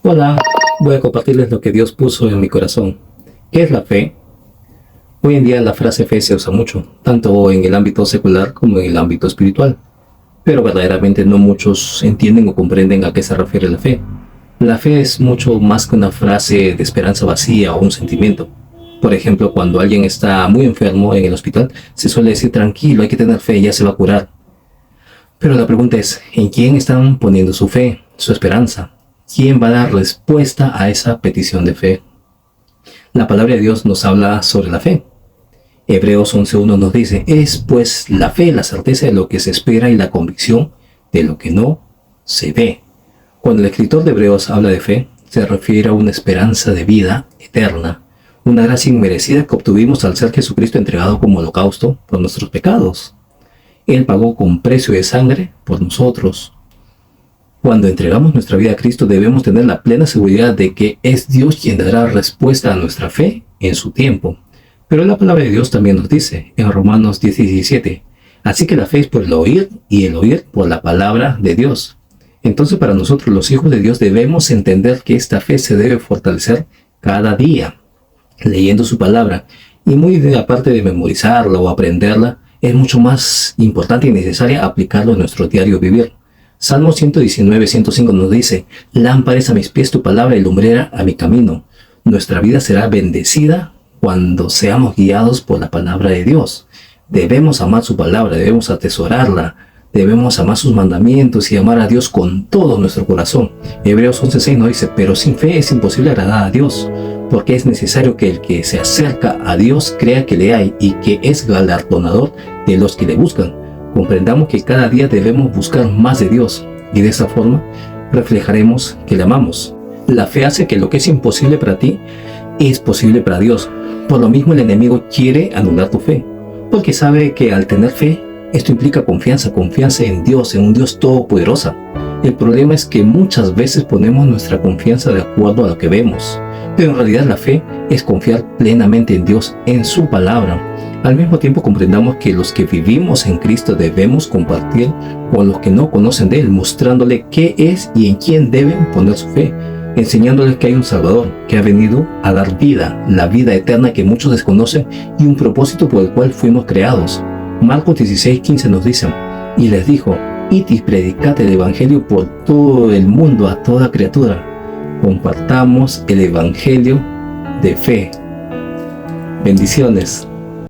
Hola, voy a compartirles lo que Dios puso en mi corazón. ¿Qué es la fe? Hoy en día la frase fe se usa mucho, tanto en el ámbito secular como en el ámbito espiritual, pero verdaderamente no muchos entienden o comprenden a qué se refiere la fe. La fe es mucho más que una frase de esperanza vacía o un sentimiento. Por ejemplo, cuando alguien está muy enfermo en el hospital, se suele decir tranquilo, hay que tener fe, ya se va a curar. Pero la pregunta es, ¿en quién están poniendo su fe, su esperanza? ¿Quién va a dar respuesta a esa petición de fe? La palabra de Dios nos habla sobre la fe. Hebreos 11.1 nos dice, es pues la fe, la certeza de lo que se espera y la convicción de lo que no se ve. Cuando el escritor de Hebreos habla de fe, se refiere a una esperanza de vida eterna, una gracia inmerecida que obtuvimos al ser Jesucristo entregado como holocausto por nuestros pecados. Él pagó con precio de sangre por nosotros. Cuando entregamos nuestra vida a Cristo debemos tener la plena seguridad de que es Dios quien dará respuesta a nuestra fe en su tiempo. Pero la palabra de Dios también nos dice en Romanos 10:17, así que la fe es por el oír y el oír por la palabra de Dios. Entonces para nosotros los hijos de Dios debemos entender que esta fe se debe fortalecer cada día, leyendo su palabra, y muy aparte de memorizarla o aprenderla, es mucho más importante y necesaria aplicarlo en nuestro diario vivir. Salmo 119:105 nos dice, lámpara es a mis pies tu palabra y lumbrera a mi camino. Nuestra vida será bendecida cuando seamos guiados por la palabra de Dios. Debemos amar su palabra, debemos atesorarla, debemos amar sus mandamientos y amar a Dios con todo nuestro corazón. Hebreos 11:6 nos dice, pero sin fe es imposible agradar a Dios, porque es necesario que el que se acerca a Dios crea que le hay y que es galardonador de los que le buscan. Comprendamos que cada día debemos buscar más de Dios y de esa forma reflejaremos que le amamos. La fe hace que lo que es imposible para ti es posible para Dios. Por lo mismo el enemigo quiere anular tu fe, porque sabe que al tener fe, esto implica confianza en Dios, en un Dios todopoderoso. El problema es que muchas veces ponemos nuestra confianza de acuerdo a lo que vemos, pero en realidad la fe es confiar plenamente en Dios, en su palabra. Al mismo tiempo comprendamos que los que vivimos en Cristo debemos compartir con los que no conocen de Él, mostrándole qué es y en quién deben poner su fe, enseñándoles que hay un Salvador que ha venido a dar vida, la vida eterna que muchos desconocen y un propósito por el cual fuimos creados. Marcos 16:15 nos dice, y les dijo, id y predicad el Evangelio por todo el mundo a toda criatura. Compartamos el Evangelio de fe. Bendiciones.